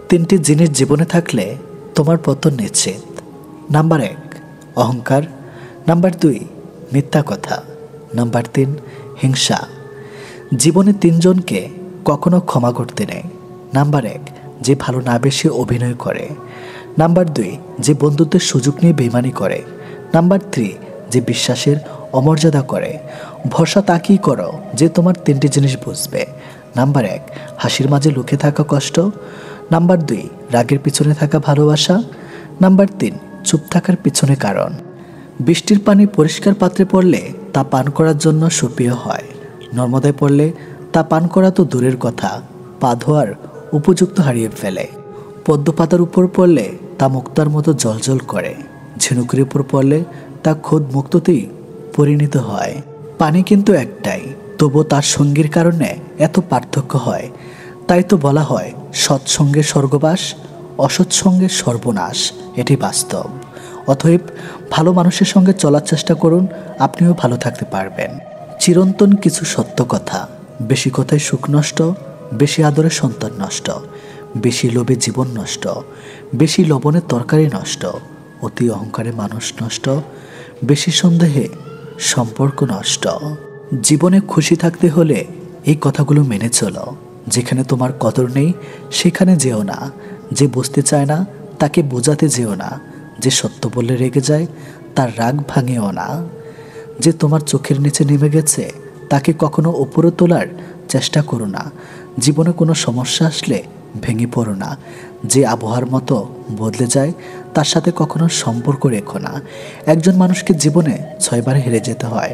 তিনটি জিনিস জীবনে থাকলে তোমার পতন নিশ্চিত। নাম্বার 1 অহংকার, নাম্বার 2 মিথ্যা কথা, নাম্বার 3 হিংসা। জীবনে তিনজনকে কখনো ক্ষমা করতে নেই। নাম্বার 1 যে ভালো না বেশি অভিনয় করে, নাম্বার 2 যে বন্ধুত্বের সুযোগ নিয়ে বেইমানি করে, নাম্বার 3 যে বিশ্বাসের অমর্যাদা করে। ভরসা তাকেই করো যে তোমার তিনটি জিনিস বুঝবে। নাম্বার 1 হাসির মাঝে লুকিয়ে থাকা কষ্ট, নাম্বার 2 রাগের পিছনে থাকা ভালোবাসা, নাম্বার 3 চুপ থাকার পিছনে কারণ। বৃষ্টির পানি পরিষ্কার পাত্রে পড়লে তা পান করার জন্য সুপেয় হয়, নর্মদায় পড়লে তা পান করা তো দূরের কথা, পা ধোয়ার উপযুক্ত হারিয়ে ফেলে। পদ্ম পাতার উপর পড়লে তা মুক্তার মতো জলজল করে, ঝিনুকের উপর পড়লে তা খোদ মুক্ততেই পরিণত হয়। পানি কিন্তু একটাই, তবু তার সঙ্গীর কারণে এত পার্থক্য হয়। তাই তো বলা হয় সৎসঙ্গে স্বর্গবাস, অসৎসঙ্গে সর্বনাশ। এটি বাস্তব। অতএব ভালো মানুষের সঙ্গে চলার চেষ্টা করুন, আপনিও ভালো থাকতে পারবেন। চিরন্তন কিছু সত্য কথা, বেশি কথায় সুখ নষ্ট, বেশি আদরে সন্তান নষ্ট, বেশি লোভে জীবন নষ্ট, বেশি লবণে তরকারি নষ্ট, অতি অহংকারে মানুষ নষ্ট, বেশি সন্দেহে সম্পর্ক নষ্ট। জীবনে খুশি থাকতে হলে এই কথাগুলো মেনে চলো। যেখানে তোমার কদর নেই সেখানে যেও না, যে বুঝতে চায় না তাকে বোঝাতে যেও না, যে সত্য বললে রেগে যায় তার রাগ ভাঙেও না, যে তোমার চোখের নিচে নেমে গেছে তাকে কখনো উপরে তোলার চেষ্টা করো না। জীবনে কোনো সমস্যা আসলে ভেঙে পড়ো না, যে আবহাওয়ার মতো বদলে যায় তার সাথে কখনো সম্পর্ক রেখো না। একজন মানুষকে জীবনে 6 বার হেরে যেতে হয়,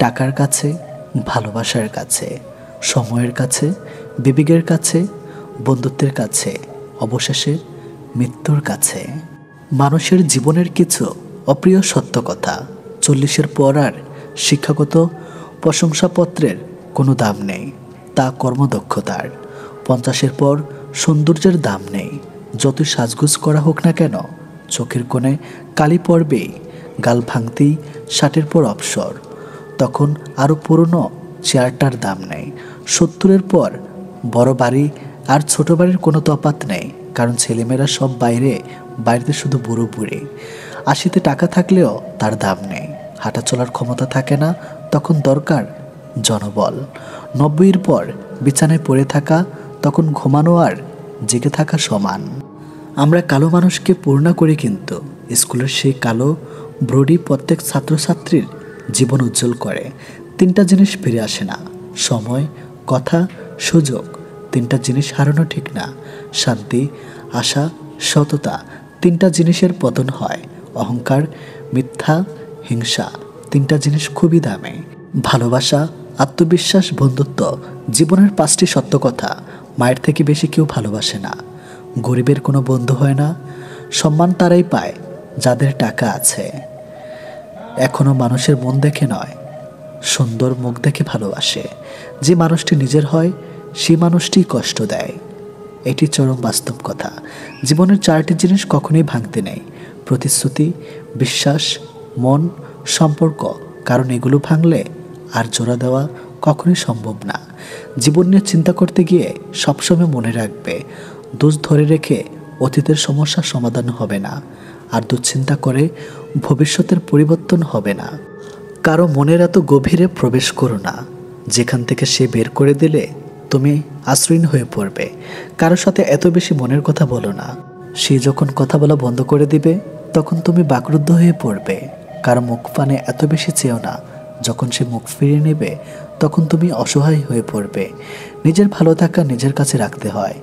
টাকার কাছে, ভালোবাসার কাছে, সময়ের কাছে, বিবেকের কাছে, বন্ধুত্বের কাছে, অবশেষে মৃত্যুর কাছে। মানুষের জীবনের কিছু অপ্রিয় সত্য কথা, 40-এর পর আর শিক্ষাগত প্রশংসাপত্রের কোনো দাম নেই, তা কর্মদক্ষতার। 50-এর পর সৌন্দর্যের দাম নেই, যতই সাজগোজ করা হোক না কেন চোখের কোণে কালি পড়বেই। গাল ভাঙতেই 60-এর পর অবসর, তখন আরও পুরনো চেয়ারটার দাম নেই। 70-এর পর বড় বাড়ি আর ছোট বাড়ির কোনো তফাৎ নেই, কারণ ছেলেমেয়েরা সব বাইরেতে শুধু বুড়ো বুড়ি। 80-তে টাকা থাকলেও তার দাম নেই, হাঁটা চলার ক্ষমতা থাকে না, তখন দরকার জনবল। 90-এর পর বিছানায় পড়ে থাকা, তখন ঘুমানো আর জেগে থাকা সমান। আমরা কালো মানুষকে পূর্ণা করি, কিন্তু স্কুলের সেই কালো ব্রডি প্রত্যেক ছাত্রছাত্রীর জীবন উজ্জ্বল করে। 3টা জিনিস ফিরে আসে না, সময়, কথা, সুযোগ। 3টা জিনিস হারানো ঠিক না, শান্তি, আশা, সততা। 3টা জিনিসের পতন হয়, অহংকার, মিথ্যা, হিংসা। 3টা জিনিস খুবই দামি। ভালোবাসা, আত্মবিশ্বাস, বন্ধুত্ব, জীবনের 5টি সত্য কথা। মায়ের থেকে বেশি কেউ ভালোবাসে না, গরিবের কোনো বন্ধু হয় না, সম্মান তারাই পায় যাদের টাকা আছে। এখনো মানুষের মন দেখে নয়, সুন্দর মুখ দেখে ভালোবাসে। যে মানুষটি নিজের হয় সেই মানুষটি কষ্ট দেয়, এটি চরম বাস্তব কথা। জীবনের 4টি জিনিস কখনোই ভাঙতে নেই, প্রতিশ্রুতি, বিশ্বাস, মন, সম্পর্ক। কারণ এগুলো ভাঙলে আর জোড়া দেওয়া কখনোই সম্ভব না। জীবন নিয়ে চিন্তা করতে গিয়ে সবসময় মনে রাখবে, দোষ ধরে রেখে অতীতের সমস্যার সমাধান হবে না, আর দুশ্চিন্তা করে ভবিষ্যতের পরিবর্তন হবে না। কারো মনের এত গভীরে প্রবেশ করো না, যেখান থেকে সে বের করে দিলে তুমি আশ্রয়হীন হয়ে পড়বে। কারোর সাথে এত বেশি মনের কথা বলো না, সে যখন কথা বলা বন্ধ করে দিবে তখন তুমি বাকরুদ্ধ হয়ে পড়বে। কারো মুখ পানে এত বেশি চেও না, যখন সে মুখ ফিরিয়ে নেবে তখন তুমি অসহায় হয়ে পড়বে। নিজের ভালো থাকা নিজের কাছে রাখতে হয়,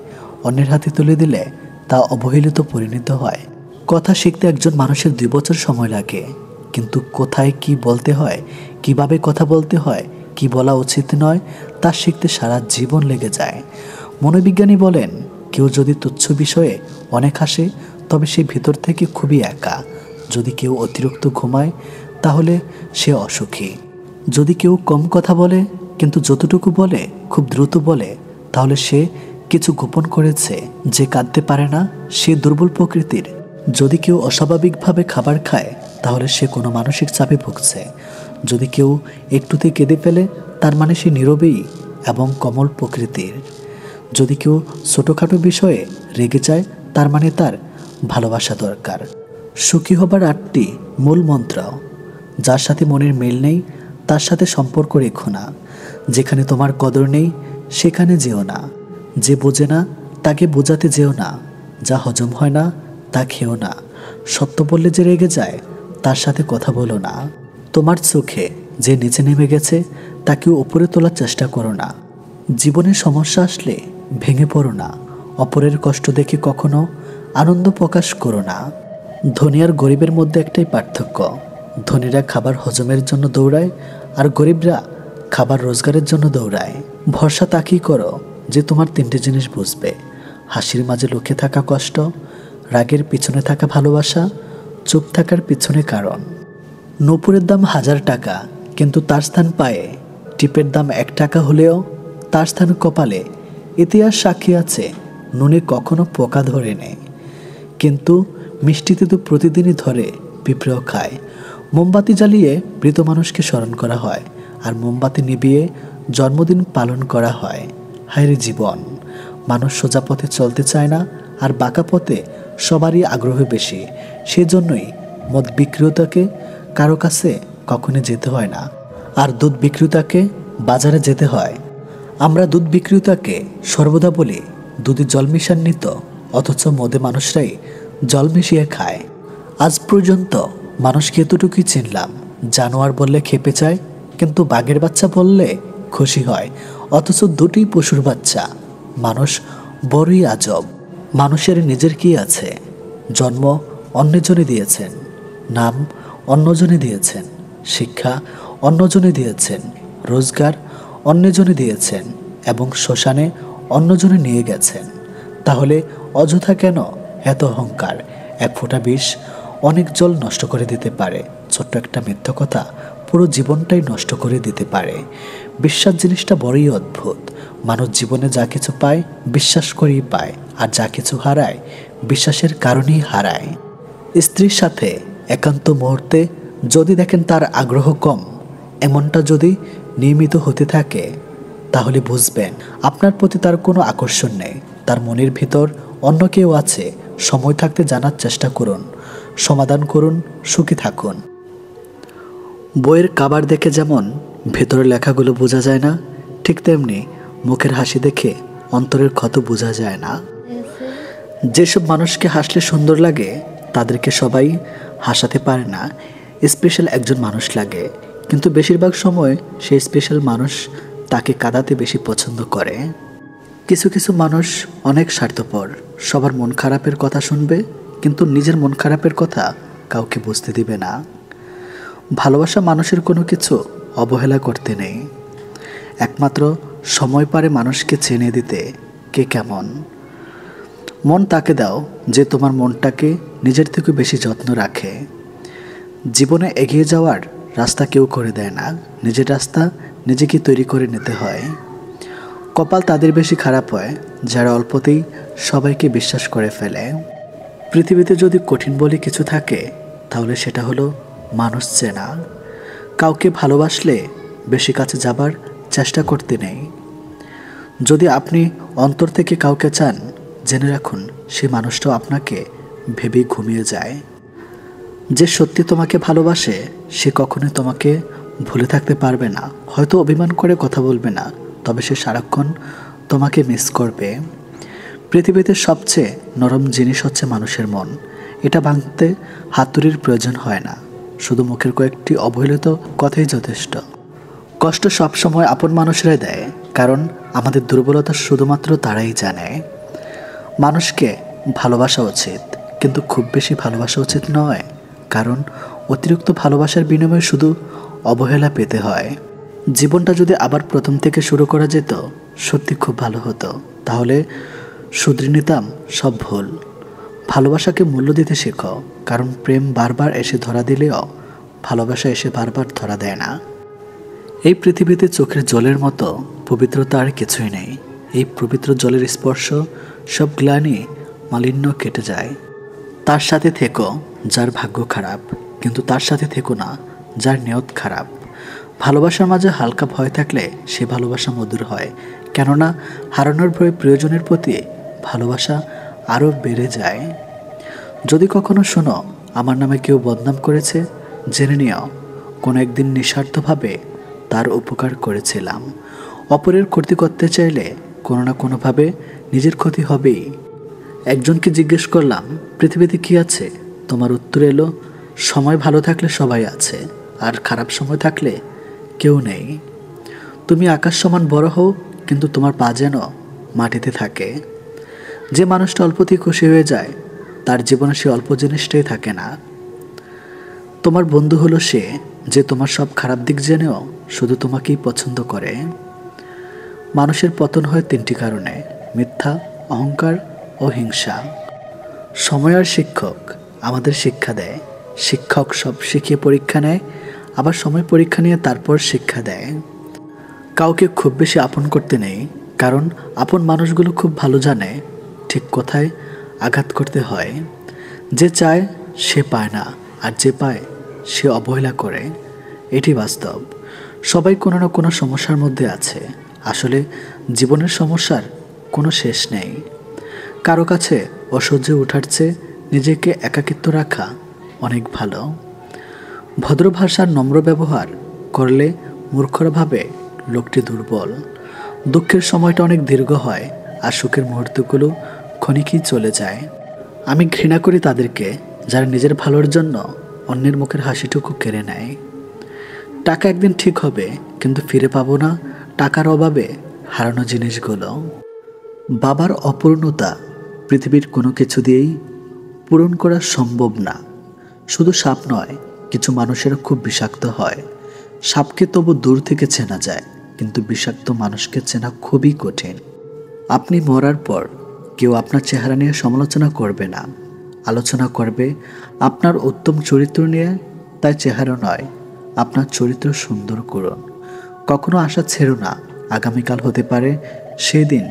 অন্যের হাতে তুলে দিলে তা অবহেলিত পরিণত হয়। কথা শিখতে একজন মানুষের 2 বছর সময় লাগে, কিন্তু কোথায় কি বলতে হয়, কিভাবে কথা বলতে হয়, কি বলা উচিত নয় তা শিখতে সারা জীবন লেগে যায়। মনোবিজ্ঞানী বলেন, কেউ যদি তুচ্ছ বিষয়ে অনেক হাসে তবে সে ভিতর থেকে খুবই একা। যদি কেউ অতিরিক্ত ঘুমায় তাহলে সে অসুখী। যদি কেউ কম কথা বলে কিন্তু যতটুকু বলে খুব দ্রুত বলে, তাহলে সে কিছু গোপন করেছে। যে কাঁদতে পারে না সে দুর্বল প্রকৃতির। যদি কেউ অস্বাভাবিকভাবে খাবার খায় তাহলে সে কোনো মানসিক চাপে ভুগছে। যদি কেউ একটুতে কেঁদে ফেলে তার মানে সে নীরবেই এবং কোমল প্রকৃতির। যদি কেউ ছোটোখাটো বিষয়ে রেগে যায়, তার মানে তার ভালোবাসা দরকার। সুখী হবার 8টি মূল মন্ত্র। যার সাথে মনের মিল নেই তার সাথে সম্পর্ক রেখো না। যেখানে তোমার কদর নেই সেখানে যেও না। যে বোঝে না তাকে বোঝাতে যেও না। যা হজম হয় না তা খেও না। সত্য বললে যে রেগে যায় তার সাথে কথা বলো না। তোমার চোখে যে নিচে নেমে গেছে তাকে উপরে তোলার চেষ্টা করো না। জীবনে সমস্যা আসলে ভেঙে পড়ো না। অপরের কষ্ট দেখে কখনো আনন্দ প্রকাশ করো না। ধনী আর গরিবের মধ্যে একটাই পার্থক্য, ধনীরা খাবার হজমের জন্য দৌড়ায় আর গরিবরা খাবার রোজগারের জন্য দৌড়ায়। ভরসা তাকেই করো যে তোমার 3টে জিনিস বুঝবে: হাসির মাঝে লুকিয়ে থাকা কষ্ট, রাগের পিছনে থাকা ভালোবাসা, চুপ থাকার পিছনে কারণ। নূপুরের দাম 1000 টাকা, কিন্তু তার স্থান পায়ে। টিপের দাম 1 টাকা হলেও তার স্থান কপালে। ইতিহাস সাক্ষী আছে, নুনে কখনো পোকা ধরে নেয়, কিন্তু মিষ্টিতে তো প্রতিদিনই ধরে পিঁপড়েও খায়। মোমবাতি জ্বালিয়ে মৃত মানুষকে স্মরণ করা হয়, আর মোমবাতি নিভিয়ে জন্মদিন পালন করা হয়। হায়রে জীবন! মানুষ সোজা পথে চলতে চায় না, আর বাঁকা পথে সবারই আগ্রহ বেশি। সেজন্যই মদ বিক্রেতাকে কারো কাছে কখনো যেতে হয় না, আর দুধ বিক্রেতাকে বাজারে যেতে হয়। আমরা দুধ বিক্রেতাকে সর্বদা বলি দুধে জল মিশান্বিত, অথচ মদে মানুষরাই জল মিশিয়ে খায়। আজ পর্যন্ত মানুষকে এতটুকুই চিনলাম, জানোয়ার বললে খেপে যায়, কিন্তু বাঘের বাচ্চা বললে খুশি হয়। অথচ দুটি পশুর বাচ্চা। মানুষ বড়ই আজব। মানুষের নিজের কি আছে? জন্ম অন্যজনে দিয়েছেন, নাম অন্যজনে দিয়েছেন, শিক্ষা অন্যজনে দিয়েছেন, রোজগার অন্যজনে দিয়েছেন, এবং শ্মশানে অন্যজনে নিয়ে গেছেন। তাহলে অযথা কেন এত অহংকার? 1 ফোঁটা বিষ অনেক জল নষ্ট করে দিতে পারে। ছোট্ট একটা মিথ্যা কথা পুরো জীবনটাই নষ্ট করে দিতে পারে। বিশ্বাস জিনিসটা বড়ই অদ্ভুত। মানুষ জীবনে যা কিছু পায় বিশ্বাস করেই পায়, আর যা কিছু হারায় বিশ্বাসের কারণেই হারায়। স্ত্রীর সাথে একান্ত মুহূর্তে যদি দেখেন তার আগ্রহ কম, এমনটা যদি নিয়মিত হতে থাকে, তাহলে বুঝবেন আপনার প্রতি তার কোনো আকর্ষণ নেই। তার মনের ভিতর অন্য কেউ আছে। সময় থাকতে জানার চেষ্টা করুন, সমাধান করুন, সুখী থাকুন। বইয়ের কাভার দেখে যেমন ভেতরের লেখাগুলো বোঝা যায় না, ঠিক তেমনি মুখের হাসি দেখে অন্তরের ক্ষত বোঝা যায় না। যেসব মানুষকে হাসলে সুন্দর লাগে তাদেরকে সবাই হাসাতে পারে না। স্পেশাল একজন মানুষ লাগে, কিন্তু বেশিরভাগ সময় সেই স্পেশাল মানুষ তাকে কাঁদাতে বেশি পছন্দ করে। কিছু কিছু মানুষ অনেক স্বার্থপর, সবার মন খারাপের কথা শুনবে, কিন্তু নিজের মন খারাপের কথা কাউকে বুঝতে দিবে না। ভালোবাসা মানুষের কোনো কিছু অবহেলা করতে নেই, একমাত্র সময় পারে মানুষকে চেনে দিতে কে কেমন। মন তাকে দাও যে তোমার মনটাকে নিজের থেকে বেশি যত্ন রাখে। জীবনে এগিয়ে যাওয়ার রাস্তা কেউ করে দেয় না, নিজের রাস্তা নিজেকে তৈরি করে নিতে হয়। কপাল তাদের বেশি খারাপ হয় যারা অল্পতেই সবাইকে বিশ্বাস করে ফেলে। পৃথিবীতে যদি কঠিন বলে কিছু থাকে তাহলে সেটা হলো মানুষ চেনা। কাউকে ভালোবাসলে বেশি কাছে যাবার চেষ্টা করতে নেই। যদি আপনি অন্তর থেকে কাউকে চান, জেনে রাখুন সে মানুষটাও আপনাকে ভেবেই ঘুমিয়ে যায়। যে সত্যি তোমাকে ভালোবাসে সে কখনোই তোমাকে ভুলে থাকতে পারবে না। হয়তো অভিমান করে কথা বলবে না, তবে সে সারাক্ষণ তোমাকে মিস করবে। পৃথিবীতে সবচেয়ে নরম জিনিস হচ্ছে মানুষের মন। এটা ভাঙতে হাতুড়ির প্রয়োজন হয় না, শুধু মুখের কয়েকটি অবহেলিত কথাই যথেষ্ট। কষ্ট সবসময় আপন মানুষরাই দেয়, কারণ আমাদের দুর্বলতা শুধুমাত্র তারাই জানে। মানুষকে ভালোবাসা উচিত, কিন্তু খুব বেশি ভালোবাসা উচিত নয়, কারণ অতিরিক্ত ভালোবাসার বিনিময়ে শুধু অবহেলা পেতে হয়। জীবনটা যদি আবার প্রথম থেকে শুরু করা যেত, সত্যি খুব ভালো হতো। তাহলে শুধরে নিতাম সব ভুল। ভালোবাসাকে মূল্য দিতে শেখো, কারণ প্রেম বারবার এসে ধরা দিলেও ভালোবাসা এসে বারবার ধরা দেয় না। এই পৃথিবীতে চোখের জলের মতো পবিত্রতা আর কিছুই নেই। এই পবিত্র জলের স্পর্শ সব গ্লানি মালিন্য কেটে যায়। তার সাথে থেকো যার ভাগ্য খারাপ, কিন্তু তার সাথে থেকো না যার নিয়ত খারাপ। ভালোবাসার মাঝে হালকা ভয় থাকলে সে ভালোবাসা মধুর হয়, কেননা হারানোর ভয়ে প্রিয়জনের প্রতি ভালোবাসা আরও বেড়ে যায়। যদি কখনো শোনো আমার নামে কেউ বদনাম করেছে, জেনে নিও কোনো একদিন নিঃস্বার্থভাবে তার উপকার করেছিলাম। অপরের ক্ষতি করতে চাইলে কোনো না কোনোভাবে নিজের ক্ষতি হবেই। একজনকে জিজ্ঞেস করলাম, পৃথিবীতে কি আছে? তোমার উত্তর এলো, সময় ভালো থাকলে সবাই আছে, আর খারাপ সময় থাকলে কেউ নেই। তুমি আকাশ সমান বড় হও, কিন্তু তোমার পা যেন মাটিতে থাকে। যে মানুষটা অল্পতেই খুশি হয়ে যায়, তার জীবনে সে অল্প জিনিসটাই থাকে না। তোমার বন্ধু হলো সে যে তোমার সব খারাপ দিক জেনেও শুধু তোমাকেই পছন্দ করে। মানুষের পতন হয় তিনটি কারণে: মিথ্যা, অহংকার ও হিংসা। সময় আর শিক্ষক আমাদের শিক্ষা দেয়। শিক্ষক সব শিখিয়ে পরীক্ষা নেয়, আবার সময় পরীক্ষা নিয়ে তারপর শিক্ষা দেয়। কাউকে খুব বেশি আপন করতে নেই, কারণ আপন মানুষগুলো খুব ভালো জানে ঠিক কোথায় আঘাত করতে হয়। যে চায় সে পায় না, আর যে পায় সে অবহেলা করে। এটি বাস্তব। সবাই কোনো না কোনো সমস্যার মধ্যে আছে। আসলে জীবনের সমস্যার কোনো শেষ নেই। কারো কাছে অসহ্য ওঠার চেয়ে নিজেকে একাকিত্ব রাখা অনেক ভালো। ভদ্র ভাষার নম্র ব্যবহার করলে মূর্খরা ভাবে লোকটি দুর্বল। দুঃখের সময়টা অনেক দীর্ঘ হয়, আর সুখের মুহূর্তগুলো ক্ষণিকই চলে যায়। আমি ঘৃণা করি তাদেরকে যারা নিজের ভালোর জন্য অন্যের মুখের হাসিটুকু কেড়ে নেয়। টাকা একদিন ঠিক হবে, কিন্তু ফিরে পাবো না টাকার অভাবে হারানো জিনিসগুলো। বাবার অপূর্ণতা পৃথিবীর কোনো কিছু দিয়েই পূরণ করা সম্ভব না। শুধু সাপ নয়, কিছু মানুষেরও খুব বিষাক্ত হয়। সাপকে তবু দূর থেকে চেনা যায়, কিন্তু বিষাক্ত মানুষকে চেনা খুবই কঠিন। আপনি মরার পর কেউ আপনার চেহারা নিয়ে সমালোচনা করবে না, আলোচনা করবে আপনার উত্তম চরিত্র নিয়ে। তাই চেহারা নয়, আপনার চরিত্র সুন্দর করুন। কখনো আশা ছেড়ো না, আগামীকাল হতে পারে সেই দিন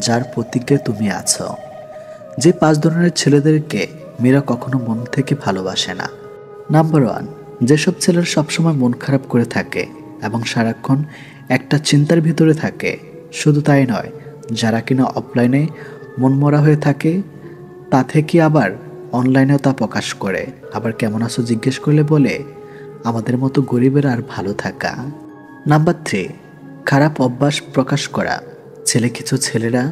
যার প্রতিজ্ঞায় তুমি আছো। যে 5 ধরনের ছেলেদেরকে মেয়েরা কখনো মন থেকে ভালোবাসে না। নাম্বার 1, যেসব ছেলেরা সবসময় মন খারাপ করে থাকে এবং সারাক্ষণ একটা চিন্তার ভিতরে থাকে। শুধু তাই নয়, যারা কিনা অফলাইনে মনমরা হয়ে থাকে, তা থেকে আবার অনলাইনেও তা প্রকাশ করে। আবার কেমন আছো জিজ্ঞেস করলে বলে আমাদের মতো গরিবের আর ভালো থাকা। নাম্বার 3, খারাপ অভ্যাস প্রকাশ করা। কিছু ছেলেরা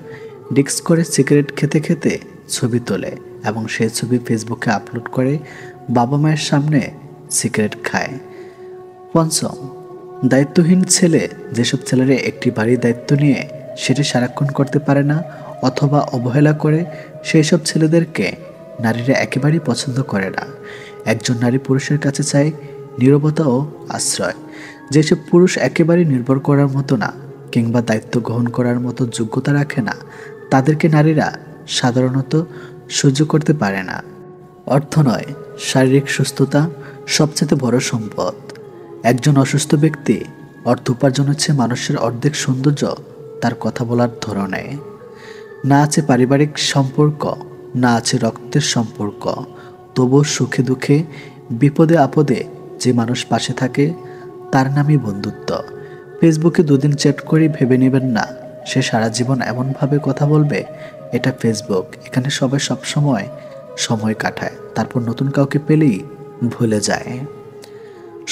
ডিক্স করে সিগারেট খেতে খেতে ছবি তোলে এবং সেই ছবি ফেসবুকে আপলোড করে বাবা মায়ের সামনে সিগারেট খায়। 5, দায়িত্বহীন ছেলে। যেসব ছেলেরা একটি বাড়ির দায়িত্ব নিয়ে সেটি সারাক্ষণ করতে পারে না অথবা অবহেলা করে, সেই সব ছেলেদেরকে নারীরা একেবারেই পছন্দ করে না। একজন নারী পুরুষের কাছে চায় নীরবতা ও আশ্রয়। যেসব পুরুষ একেবারেই নির্ভর করার মতো না কিংবা দায়িত্ব গ্রহণ করার মতো যোগ্যতা রাখে না, তাদেরকে নারীরা সাধারণত সহ্য করতে পারে না। অর্থ নয়, শারীরিক সুস্থতা সবচেয়ে বড় সম্পদ। একজন অসুস্থ ব্যক্তি অর্থ উপার্জনের চেয়ে মানুষের অর্ধেক সৌন্দর্য তার কথা বলার ধরনে। না আছে পারিবারিক সম্পর্ক, না আছে রক্তের সম্পর্ক, তবুও সুখে দুঃখে বিপদে আপদে যে মানুষ পাশে থাকে তার নামই বন্ধুত্ব। ফেসবুকে 2 দিন চ্যাট করে ভেবে নেবেন না সে সারা জীবন এমনভাবে কথা বলবে। এটা ফেসবুক, এখানে সবাই সবসময় সময় কাটায়, তারপর নতুন কাউকে পেলেই ভুলে যায়।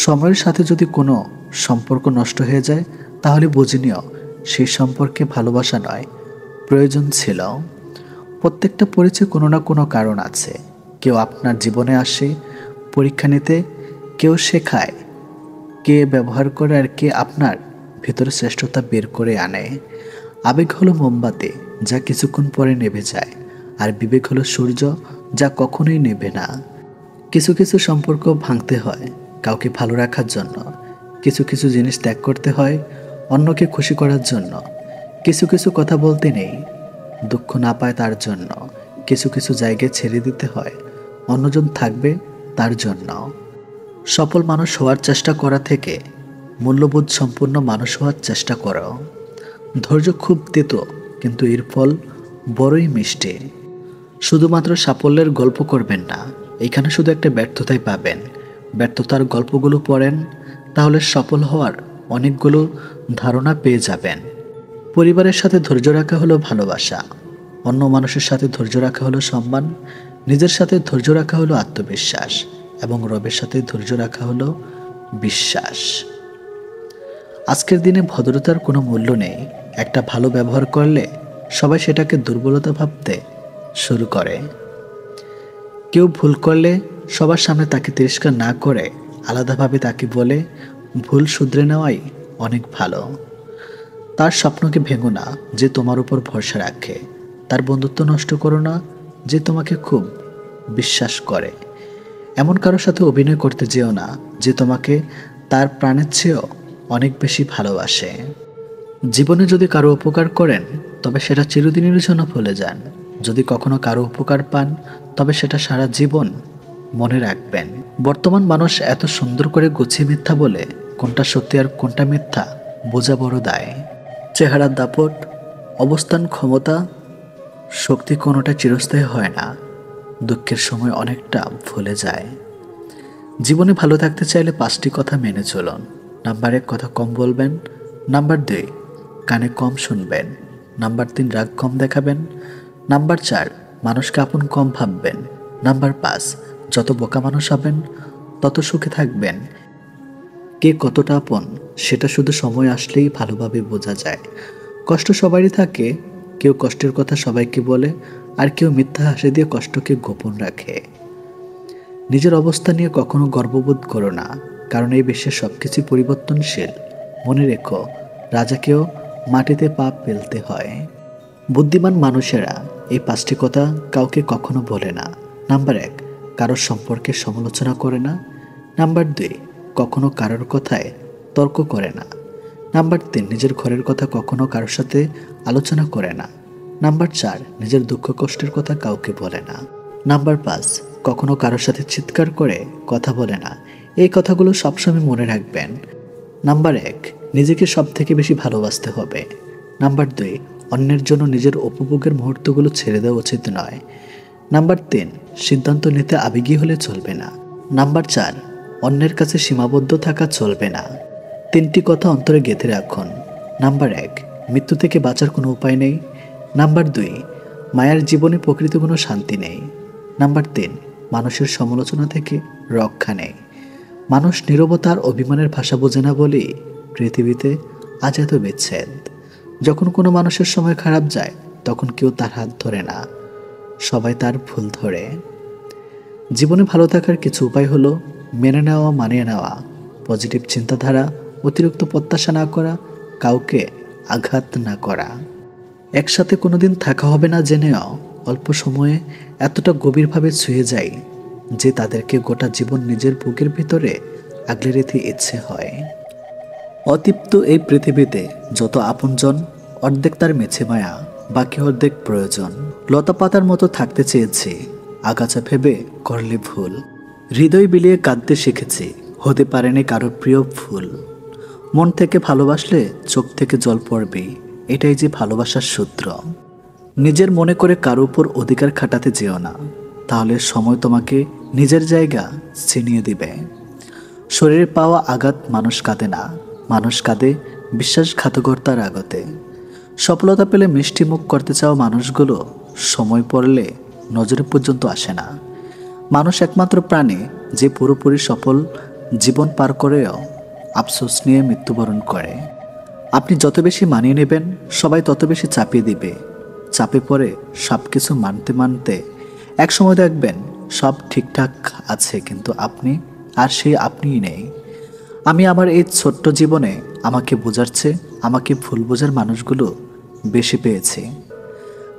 সময়ের সাথে যদি কোনো সম্পর্ক নষ্ট হয়ে যায়, তাহলে বুঝে নিও সেই সম্পর্কে ভালোবাসা নয়, প্রয়োজন ছিল। প্রত্যেকটা পরিচয় কোনো না কোনো কারণ আছে। কেউ আপনার জীবনে আসে পরীক্ষা নিতে, কেউ শেখায়, কে ব্যবহার করে, আর কে আপনার ভেতরে শ্রেষ্ঠতা বের করে আনে। আবেগ হলো মোমবাতি, যা কিছুক্ষণ পরে নেভে যায়, আর বিবেক হলো সূর্য, যা কখনোই নেভে না। কিছু কিছু সম্পর্ক ভাঙতে হয় কাউকে ভালো রাখার জন্য, কিছু কিছু জিনিস ত্যাগ করতে হয় অন্যকে খুশি করার জন্য, কিছু কিছু কথা বলতে নেই দুঃখ না পায় তার জন্য, কিছু কিছু জায়গায় ছেড়ে দিতে হয় অন্যজন থাকবে তার জন্য। সফল মানুষ হওয়ার চেষ্টা করা থেকে মূল্যবোধ সম্পন্ন মানুষ হওয়ার চেষ্টা করো। ধৈর্য খুব তেতো, কিন্তু এর ফল বড়ই মিষ্টি। শুধুমাত্র সাফল্যের গল্প করবেন না, এখানে শুধু একটা ব্যর্থতাই পাবেন। ব্যর্থতার গল্পগুলো পড়েন, তাহলে সফল হওয়ার অনেকগুলো ধারণা পেয়ে যাবেন। পরিবারের সাথে ধৈর্য রাখা হলো ভালোবাসা, অন্য মানুষের সাথে ধৈর্য রাখা হলো সম্মান, নিজের সাথে ধৈর্য রাখা হলো আত্মবিশ্বাস, এবং রবের সাথে ধৈর্য রাখা হলো বিশ্বাস। আজকের দিনে ভদ্রতার কোনো মূল্য নেই। একটা ভালো ব্যবহার করলে সবাই সেটাকে দুর্বলতা ভাবতে শুরু করে। কেউ ভুল করলে সবার সামনে তাকে তিরস্কার না করে আলাদাভাবে তাকে বলে ভুল শুধরে নেওয়াই অনেক ভালো। তার স্বপ্নকে ভেঙো না যে তোমার উপর ভরসা রাখে, তার বন্ধুত্ব নষ্ট করো না যে তোমাকে খুব বিশ্বাস করে। এমন কারোর সাথে অভিনয় করতে যেও না যে তোমাকে তার প্রাণের চেয়েও অনেক বেশি ভালোবাসে। জীবনে যদি কারো উপকার করেন তবে সেটা চিরদিনের জন্য ভুলে যান। যদি কখনো কারো উপকার পান তবে সেটা সারা জীবন মনে রাখবেন। বর্তমান মানুষ এত সুন্দর করে গুছিয়ে মিথ্যা বলে কোনটা সত্যি আর কোনটা মিথ্যা বোঝা বড় দায়। চেহারার দাপট, অবস্থান, ক্ষমতা, শক্তি কোনোটা চিরস্থায়ী হয় না। দুঃখের সময় অনেকটা ভুলে যায়। জীবনে ভালো থাকতে চাইলে 5টি কথা মেনে চলুন। নাম্বার 1, কথা কম বলবেন। নাম্বার 2, কানে কম শুনবেন। নাম্বার 3, রাগ কম দেখাবেন। নাম্বার 4, মানুষকে আপন কম ভাববেন। নাম্বার 5, যত বোকা মানুষ হবেন তত সুখে থাকবেন। কে কতটা আপন সেটা শুধু সময় আসলেই ভালোভাবে বোঝা যায়। কষ্ট সবারই থাকে, কেউ কষ্টের কথা সবাইকে বলে, আর কেউ মিথ্যা হাসি দিয়ে কষ্টকে গোপন রাখে। নিজের অবস্থা নিয়ে কখনো গর্ববোধ করো না, কারণ এই বিশ্বের সবকিছু পরিবর্তনশীল। মনে রেখো, রাজাকেও মাটিতে পা ফেলতে হয়। বুদ্ধিমান মানুষেরা এই 5টি কথা কাউকে কখনো বলে না। নাম্বার 1, কারোর সম্পর্কে সমালোচনা করে না। নাম্বার 2, কখনো কারোর কথায় তর্ক করে না। নাম্বার 3, নিজের ঘরের কথা কখনো কারোর সাথে আলোচনা করে না। নাম্বার 4, নিজের দুঃখ কষ্টের কথা কাউকে বলে না। নাম্বার 5, কখনো কারোর সাথে চিৎকার করে কথা বলে না। এই কথাগুলো সবসময় মনে রাখবেন। নাম্বার 1, নিজেকে সব থেকে বেশি ভালোবাসতে হবে। নাম্বার 2, অন্যের জন্য নিজের উপভোগের মুহূর্তগুলো ছেড়ে দেওয়া উচিত নয়। নাম্বার 3, সিদ্ধান্ত নিতে আবেগী হলে চলবে না। নাম্বার 4, অন্যের কাছে সীমাবদ্ধ থাকা চলবে না। 3টি কথা অন্তরে গেঁথে রাখুন। নাম্বার 1, মৃত্যু থেকে বাঁচার কোনো উপায় নেই। নাম্বার 2, মায়ের জীবনে প্রকৃত কোনো শান্তি নেই। নাম্বার 3, মানুষের সমালোচনা থেকে রক্ষা নেই। মানুষ নীরবতার অভিমানের ভাষা বোঝে না বলেই পৃথিবীতে আজ এত বিচ্ছেদ। যখন কোনো মানুষের সময় খারাপ যায় তখন কেউ তার হাত ধরে না, সবাই তার ভুল ধরে। জীবনে ভালো থাকার কিছু উপায় হলো মেনে নেওয়া, মানিয়ে নেওয়া, পজিটিভ চিন্তাধারা, অতিরিক্ত প্রত্যাশা না করা, কাউকে আঘাত না করা। একসাথে কোনোদিন থাকা হবে না জেনেও অল্প সময়ে এতটা গভীরভাবে ছুঁয়ে যায় যে তাদেরকে গোটা জীবন নিজের বুকের ভিতরে আগলে রেখে ইচ্ছে হয়। অতৃপ্ত এই পৃথিবীতে যত আপনজন, অর্ধেক তার মেছে মায়া, বাকি অর্ধেক প্রয়োজন। লতা পাতার মতো থাকতে চেয়েছি, আগাছা ভেবে করলে ভুল। হৃদয় বিলিয়ে কাঁদতে শিখেছি, হতে পারেনি কারো প্রিয় ফুল। মন থেকে ভালোবাসলে চোখ থেকে জল পড়বে, এটাই যে ভালোবাসার সূত্র। নিজের মনে করে কারো উপর অধিকার খাটাতে যেও না, তাহলে সময় তোমাকে নিজের জায়গা ছিনিয়ে দিবে। শরীরে পাওয়া আঘাত মানুষ কাঁদে না, মানুষ কাঁদে বিশ্বাসঘাতকতার আগতে। সফলতা পেলে মিষ্টি মুখ করতে চাওয়া মানুষগুলো সময় পড়লে নজরে পর্যন্ত আসে না। মানুষ একমাত্র প্রাণী যে পুরোপুরি সফল জীবন পার করেও আফসোস নিয়ে মৃত্যুবরণ করে। আপনি যত বেশি মানিয়ে নেবেন সবাই তত বেশি চাপিয়ে দিবে। চাপে পড়ে সব কিছু মানতে মানতে একসময় দেখবেন সব ঠিকঠাক আছে, কিন্তু আপনি আর সেই আপনিই নেই। আমি আমার এই ছোট্ট জীবনে আমাকে বোঝাচ্ছে, আমাকে ভুল বোঝার মানুষগুলো বেশি পেয়েছি।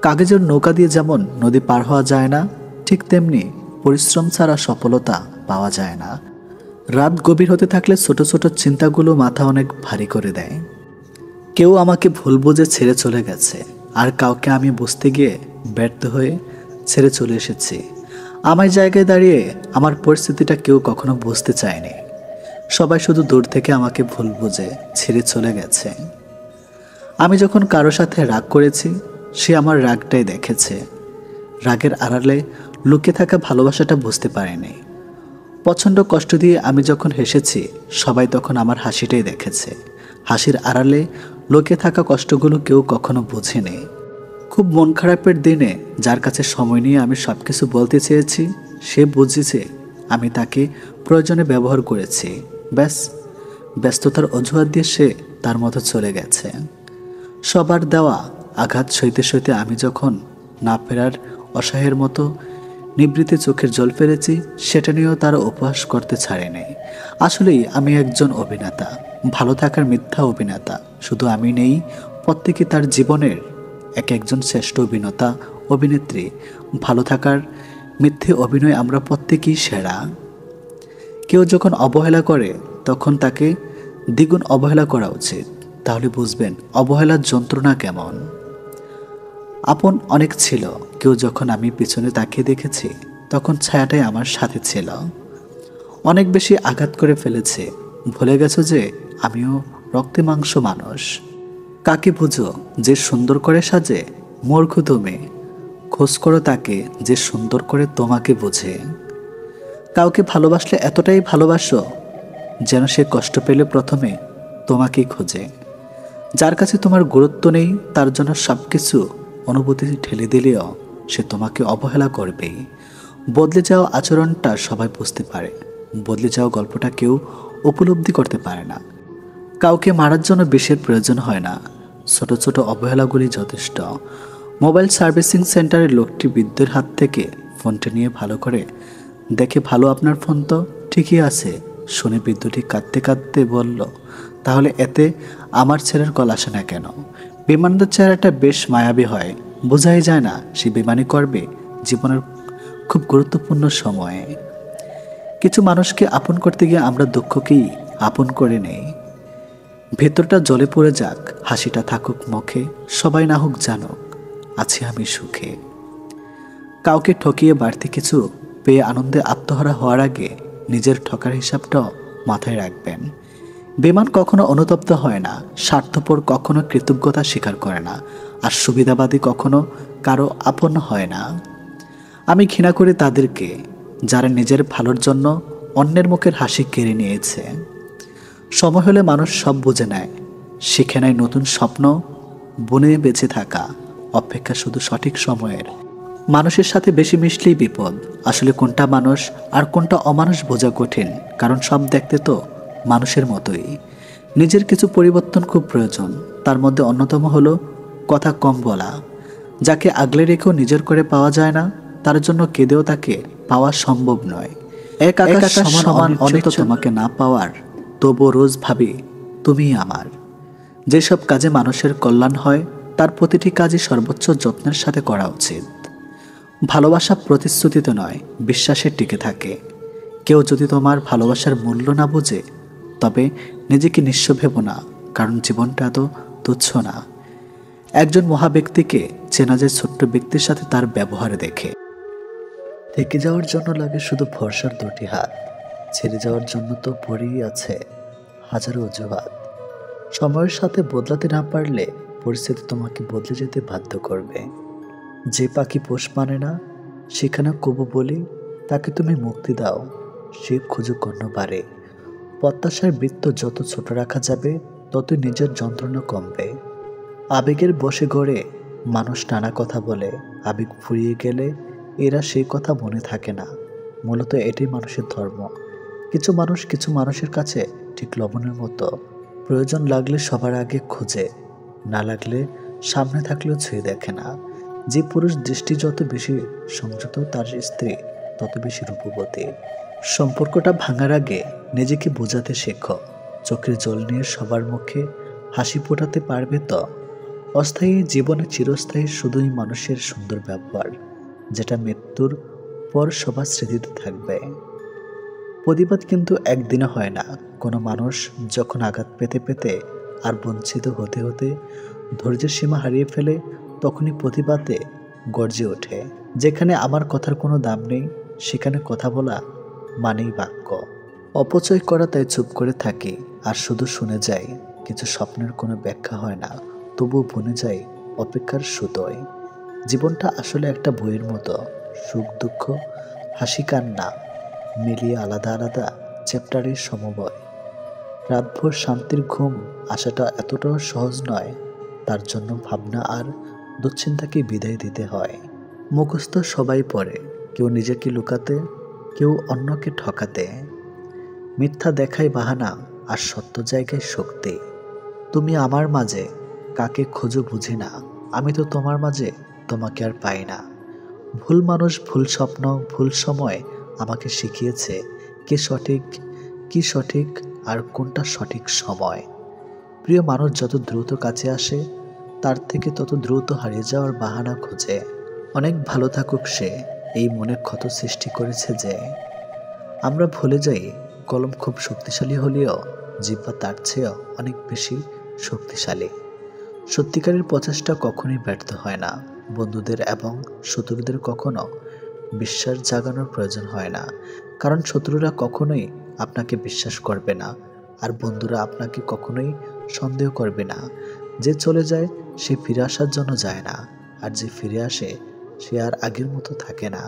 কাগজের নৌকা দিয়ে যেমন নদী পার হওয়া যায় না, ঠিক তেমনি পরিশ্রম ছাড়া সফলতা পাওয়া যায় না। রাত গভীর হতে থাকলে ছোট ছোট চিন্তাগুলো মাথা অনেক ভারী করে দেয়। কেউ আমাকে ভুল বুঝে ছেড়ে চলে গেছে, আর কাউকে আমি বুঝতে গিয়ে ব্যর্থ হয়ে ছেড়ে চলে এসেছি। আমার জায়গায় দাঁড়িয়ে আমার পরিস্থিতিটা কেউ কখনো বুঝতে চায়নি। সবাই শুধু দূর থেকে আমাকে ভুল বুঝে ছেড়ে চলে গেছে। আমি যখন কারো সাথে রাগ করেছি সে আমার রাগটাই দেখেছে, রাগের আড়ালে লুকিয়ে থাকা ভালোবাসাটা বুঝতে পারেনি। প্রচণ্ড কষ্ট দিয়ে আমি যখন হেসেছি সবাই তখন আমার হাসিটাই দেখেছে, হাসির আড়ালে লোকে থাকা কষ্টগুলো কেউ কখনো বোঝেনি। খুব মন খারাপের দিনে যার কাছে সময় নিয়ে আমি সব কিছু বলতে চেয়েছি, সে বুঝেছে আমি তাকে প্রয়োজনে ব্যবহার করেছি। ব্যাস, ব্যস্ততার অজুহাত দিয়ে সে তার মতো চলে গেছে। সবার দেওয়া আঘাত সইতে সইতে আমি যখন না ফেরার অসহায়ের মতো নিবৃতে চোখের জল ফেলেছি, সেটা নিয়েও তারা উপহাস করতে ছাড়েনি। আসলেই আমি একজন অভিনেতা, ভালো থাকার মিথ্যা অভিনেতা। শুধু আমি নেই, প্রত্যেকে তার জীবনের একজন শ্রেষ্ঠ অভিনেতা অভিনেত্রী। ভালো থাকার মিথ্যে অভিনয় আমরা প্রত্যেকেই সেরা। কেউ যখন অবহেলা করে তখন তাকে দ্বিগুণ অবহেলা করা উচিত, তাহলে বুঝবেন অবহেলার যন্ত্রণা কেমন। আপন অনেক ছিল, কেউ যখন আমি পিছনে তাকিয়ে দেখেছি তখন ছায়াটাই আমার সাথে ছিল। অনেক বেশি আঘাত করে ফেলেছে, ভুলে গেছো যে আমিও রক্তে মাংস মানুষ। কাকে বুঝো যে সুন্দর করে সাজে? মূর্খ তুমি। খোঁজ করো তাকে যে সুন্দর করে তোমাকে বোঝে। কাউকে ভালোবাসলে এতটাই ভালোবাসো যেন সে কষ্ট পেলে প্রথমে তোমাকেই খোঁজে। যার কাছে তোমার গুরুত্ব নেই তার জন্য সব কিছু অনুভূতি ঠেলে দিলেও সে তোমাকে অবহেলা করবেই। বদলে যাওয়া আচরণটা সবাই বুঝতে পারে, বদলে যাওয়া গল্পটা কেউ উপলব্ধি করতে পারে না। কাউকে মারার জন্য বিষের প্রয়োজন হয় না, ছোট ছোট অবহেলাগুলি যথেষ্ট। মোবাইল সার্ভিসিং সেন্টারের লোকটি বৃদ্ধের হাত থেকে ফোনটা নিয়ে ভালো করে দেখে, ভালো আপনার ফোন তো ঠিকই আছে। শুনে বৃদ্ধটি কাঁদতে কাঁদতে বলল, তাহলে এতে আমার ছেলের কল আসে না কেন? বিমানদের চেহারাটা বেশ মায়াবী হয়, বোঝাই যায় না সে বিমানি করবে জীবনের খুব গুরুত্বপূর্ণ সময়ে। কিছু মানুষকে আপন করতে গিয়ে আমরা দুঃখকেই আপন করে নেই। ভেতরটা জ্বলে পড়ে যাক, হাসিটা থাকুক মুখে, সবাই না হোক জানুক আছি আমি সুখে। কাউকে ঠকিয়ে বাড়তি কিছু পেয়ে আনন্দে আত্মহারা হওয়ার আগে নিজের ঠকার হিসাবটাও মাথায় রাখবেন। বেমান কখনো অনুতপ্ত হয় না, স্বার্থপর কখনো কৃতজ্ঞতা স্বীকার করে না, আর সুবিধাবাদী কখনো কারো আপন হয় না। আমি ঘৃণা করি তাদেরকে যারা নিজের ভালোর জন্য অন্যের মুখের হাসি কেড়ে নিয়েছে। সময় হলে মানুষ সব বুঝে নেয়, শিখে নেয় নতুন স্বপ্ন বনে বেঁচে থাকা। অপেক্ষা শুধু সঠিক সময়ের। মানুষের সাথে বেশি মিশলেই বিপদ। আসলে কোনটা মানুষ আর কোনটা অমানুষ বোঝা কঠিন, কারণ সব দেখতে তো মানুষের মতোই। নিজের কিছু পরিবর্তন খুব প্রয়োজন, তার মধ্যে অন্যতম হলো কথা কম বলা। যাকে আগলে রেখেও নিজের করে পাওয়া যায় না, তার জন্য কেঁদেও তাকে পাওয়া সম্ভব নয়। এক আকাশ সমান অনেক তোমাকে না পাওয়ার, তবুও রোজ ভাবি তুমিই আমার। যেসব কাজে মানুষের কল্যাণ হয় তার প্রতিটি কাজই সর্বোচ্চ যত্নের সাথে করা উচিত। ভালোবাসা প্রতিশ্রুতিতে নয়, বিশ্বাসে টিকে থাকে। কেউ যদি তোমার ভালোবাসার মূল্য না বোঝে তবে নিজেকে নিঃস্ব ভেবো না, কারণ জীবনটা তো তুচ্ছ না। একজন মহাব্যক্তিকে চেনা যায় ছোট্ট ব্যক্তির সাথে তার ব্যবহার দেখে। থেকে যাওয়ার জন্য লাগে শুধু ভরসার দুটি হাত, ছেড়ে যাওয়ার জন্য তো পড়েই আছে হাজারো অজুহাত। সময়ের সাথে বদলাতে না পারলে পরিস্থিতি তোমাকে বদলে যেতে বাধ্য করবে। যে পাখি পোষ মানে না সেখানে কবু বলি তাকে তুমি মুক্তি দাও, সে খুঁজুক অন্যবারে। প্রত্যাশার বৃত্ত যত ছোট রাখা যাবে তত নিজের যন্ত্রণা কমবে। আবেগের বশে গড়ে মানুষ নানা কথা বলে, আবেগ ফুরিয়ে গেলে এরা সেই কথা মনে থাকে না। মূলত এটাই মানুষের ধর্ম। কিছু মানুষ কিছু মানুষের কাছে ঠিক লবণের মতো, প্রয়োজন লাগলে সবার আগে খোঁজে, না লাগলে সামনে থাকলেও ছুঁয়ে দেখে না। যে পুরুষ দৃষ্টি যত বেশি সংযত তার স্ত্রী তত বেশি রূপবতী। সম্পর্কটা ভাঙার আগে নিজেকে বোঝাতে শেখো। চোখের জল নিয়ে সবার মুখে হাসি ফোটাতে পারবে তো। অস্থায়ী জীবনে চিরস্থায়ী শুধুই মানুষের সুন্দর ব্যবহার, যেটা মৃত্যুর পর সবার স্মৃতিতে থাকবে। প্রতিবাদ কিন্তু একদিনে হয় না। কোনো মানুষ যখন আঘাত পেতে পেতে আর বঞ্চিত হতে হতে ধৈর্যের সীমা হারিয়ে ফেলে, তখনই প্রতিবাদে গর্জে ওঠে। যেখানে আমার কথার কোনো দাম নেই সেখানে কথা বলা মানেই বাক্য। অপচয় করা তাই চুপ করে থাকি আর শুধু শুনে যাই। কিছু স্বপ্নের কোনো ব্যাখ্যা হয় না, তবুও বনে যায় অপেক্ষার সুতোয়। জীবনটা আসলে একটা বইয়ের মতো, সুখ দুঃখ হাসি কান্না মিলিয়ে আলাদা আলাদা চ্যাপ্টারের সমবয়। রাতভর শান্তির ঘুম আসাটা এতটাও সহজ নয়, তার জন্য ভাবনা আর দুশ্চিন্তাকে বিদায় দিতে হয়। মুখস্থ সবাই পড়ে, কেউ নিজেকে লুকাতে, কেউ অন্যকে ঠকাতে। মিথ্যা দেখায় বাহানা, আর সত্য জায়গায় শক্তি। তুমি আমার মাঝে কাকে খোঁজো বুঝি না, আমি তো তোমার মাঝে তোমাকে আর পাই না। ভুল মানুষ, ভুল স্বপ্ন, ভুল সময় আমাকে শিখিয়েছে কি সঠিক আর কোনটা সঠিক সময়। প্রিয় মানুষ যত দ্রুত কাছে আসে, তার থেকে তত দ্রুত হারিয়ে যাওয়ার বাহানা খোঁজে। অনেক ভালো থাকুক সে, এই মনে ক্ষত সৃষ্টি করেছে যে। আমরা ভুলে যাই কলম খুব শক্তিশালী হলেও জিহ্বা তার চেয়েও অনেক বেশি শক্তিশালী। সত্যিকারের প্রচেষ্টা কখনোই ব্যর্থ হয় না। বন্ধুদের এবং শত্রুদের কখনো বিশ্বাস জাগানোর প্রয়োজন হয় না, কারণ শত্রুরা কখনোই আপনাকে বিশ্বাস করবে না, আর বন্ধুরা আপনাকে কখনোই সন্দেহ করবে না। যে চলে যায় সে ফিরে আসার জন্য যায় না, আর যে ফিরে আসে সে আর আগের মতো থাকে না।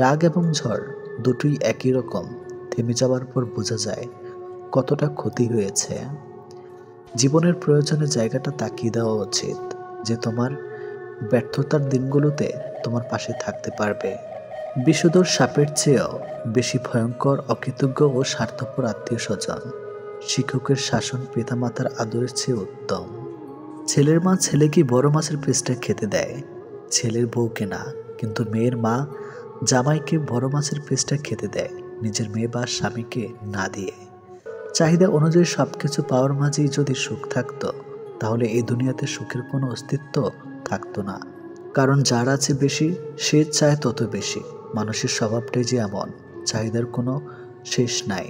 রাগ এবং ঝড় দুটোই একই রকম, থেমে যাওয়ার পর বোঝা যায় কতটা ক্ষতি হয়েছে। জীবনের প্রয়োজনে জায়গাটা তাকিয়ে দেওয়া উচিত, যে তোমার ব্যর্থতার দিনগুলোতে তোমার পাশে থাকতে পারবে। বিষধর সাপের চেয়েও বেশি ভয়ঙ্কর অকৃতজ্ঞ ও স্বার্থপর আত্মীয় স্বজন। শিক্ষকের শাসন পিতামাতার আদরের চেয়ে উত্তম। ছেলের মা ছেলেকে বড় মাছের পিসটা খেতে দেয়, ছেলের বউকে না। কিন্তু মেয়ের মা জামাইকে বড় মাছের পিসটা খেতে দেয়, নিজের মেয়ে বা স্বামীকে না দিয়ে। চাহিদা অনুযায়ী সবকিছু পাওয়ার মাঝেই যদি সুখ থাকতো, তাহলে এই দুনিয়াতে সুখের কোনো অস্তিত্ব থাকতো না। কারণ যার আছে বেশি, সে চায় তত বেশি। মানুষের স্বভাবটাই যে এমন, চাহিদার কোনো শেষ নাই।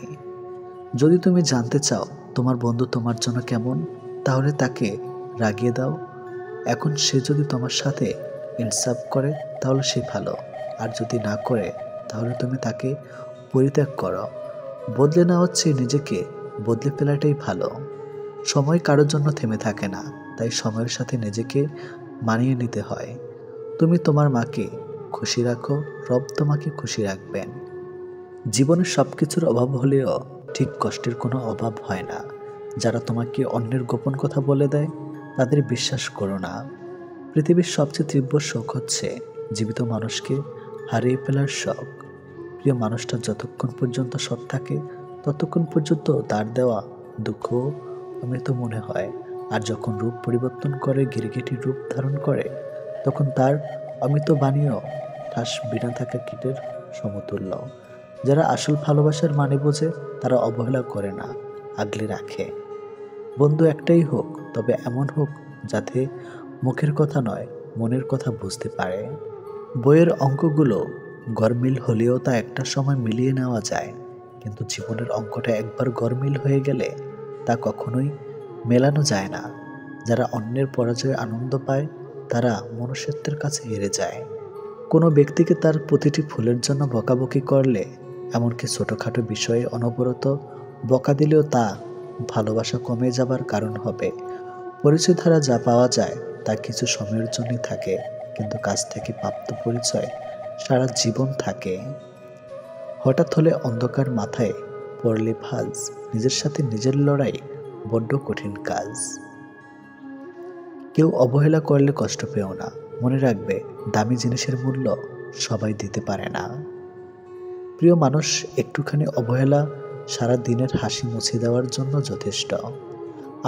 যদি তুমি জানতে চাও তোমার বন্ধু তোমার জন্য কেমন, তাহলে তাকে রাগিয়ে দাও। এখন সে যদি তোমার সাথে ইনসাফ করে তাহলে সে ভালো, আর যদি না করে তাহলে তুমি তাকে পরিত্যাগ করো। বদলে না হচ্ছে নিজেকে বদলে ফেলাটাই ভালো। সময় কারোর জন্য থেমে থাকে না, তাই সময়ের সাথে নিজেকে মানিয়ে নিতে হয়। তুমি তোমার মাকে খুশি রাখো, রব তোমাকে খুশি রাখবেন। জীবনের সব কিছুর অভাব হলেও ঠিক কষ্টের কোনো অভাব হয় না। যারা তোমাকে অন্যের গোপন কথা বলে দেয় তাদের বিশ্বাস করো না। পৃথিবীর সবচেয়ে তীব্র শোক হচ্ছে জীবিত মানুষকে হারিয়ে ফেলার শোক। প্রিয় মানুষটা যতক্ষণ পর্যন্ত সৎ থাকে ততক্ষণ পর্যন্ত তার দেওয়া দুঃখ অমৃত মনে হয়, আর যখন রূপ পরিবর্তন করে গিরগিটির রূপ ধারণ করে, তখন তার অমৃত বাণীও ঠাস বিনা থাকা কীটের সমতুল্য। যারা আসল ভালোবাসার মানে বোঝে তারা অবহেলা করে না, আগলে রাখে। বন্ধু একটাই হোক, তবে এমন হোক যাতে মুখের কথা নয় মনের কথা বুঝতে পারে। বইয়ের অঙ্কগুলো গরমিল হলেও তা একটা সময় মিলিয়ে নেওয়া যায়, কিন্তু জীবনের অঙ্কটা একবার গরমিল হয়ে গেলে তা কখনোই মেলানো যায় না। যারা অন্যের পরাজয়ে আনন্দ পায় তারা মনুষ্যত্বের কাছে হেরে যায়। কোনো ব্যক্তিকে তার প্রতিটি ভুলের জন্য বকাবকি করলে, এমনকি ছোটোখাটো বিষয়ে অনবরত বকা দিলেও তা ভালোবাসা কমে যাবার কারণ হবে। পরিচয় দ্বারা যা পাওয়া যায় তা কিছু সময়ের জন্যই থাকে, কিন্তু কাছ থেকে প্রাপ্ত পরিচয় সারা জীবন থাকে। হঠাৎ হলে অন্ধকার, মাথায় পড়লে ভাঁজ, নিজের সাথে নিজের লড়াই বড্ড কঠিন কাজ। কেউ অবহেলা করলে কষ্ট পেও না, মনে রাখবে দামি জিনিসের মূল্য সবাই দিতে পারে না। প্রিয় মানুষ, একটুখানি অবহেলা সারা দিনের হাসি মুছে দেওয়ার জন্য যথেষ্ট।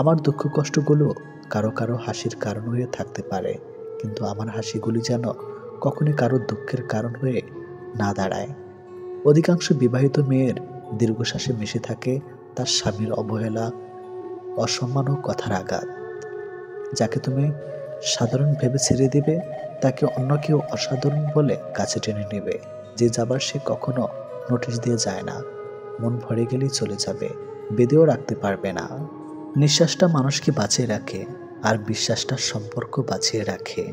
আমার দুঃখ কষ্টগুলো কারো কারো হাসির কারণ হয়ে থাকতে পারে, কিন্তু আমার হাসিগুলি যেন কখনই কারো দুঃখের কারণ হয়ে না দাঁড়ায়। অধিকাংশ বিবাহিত মেয়ের দীর্ঘশ্বাসে মিশে থাকে তার স্বামীর অবহেলা, অসম্মান ও কথার আঘাত। যাকে তুমি সাধারণ ভেবে ছেড়ে দিবে, তাকে অন্য কেউ অসাধারণ বলে কাছে টেনে নেবে। যে যাবার সে কখনো নোটিশ দিয়ে যায় না, মন ভরে গেলেই চলে যাবে, বেঁধেও রাখতে পারবে না। নিঃশ্বাসটা মানুষকে বাঁচিয়ে রাখে, আর বিশ্বাসটা সম্পর্ক বাঁচিয়ে রাখে।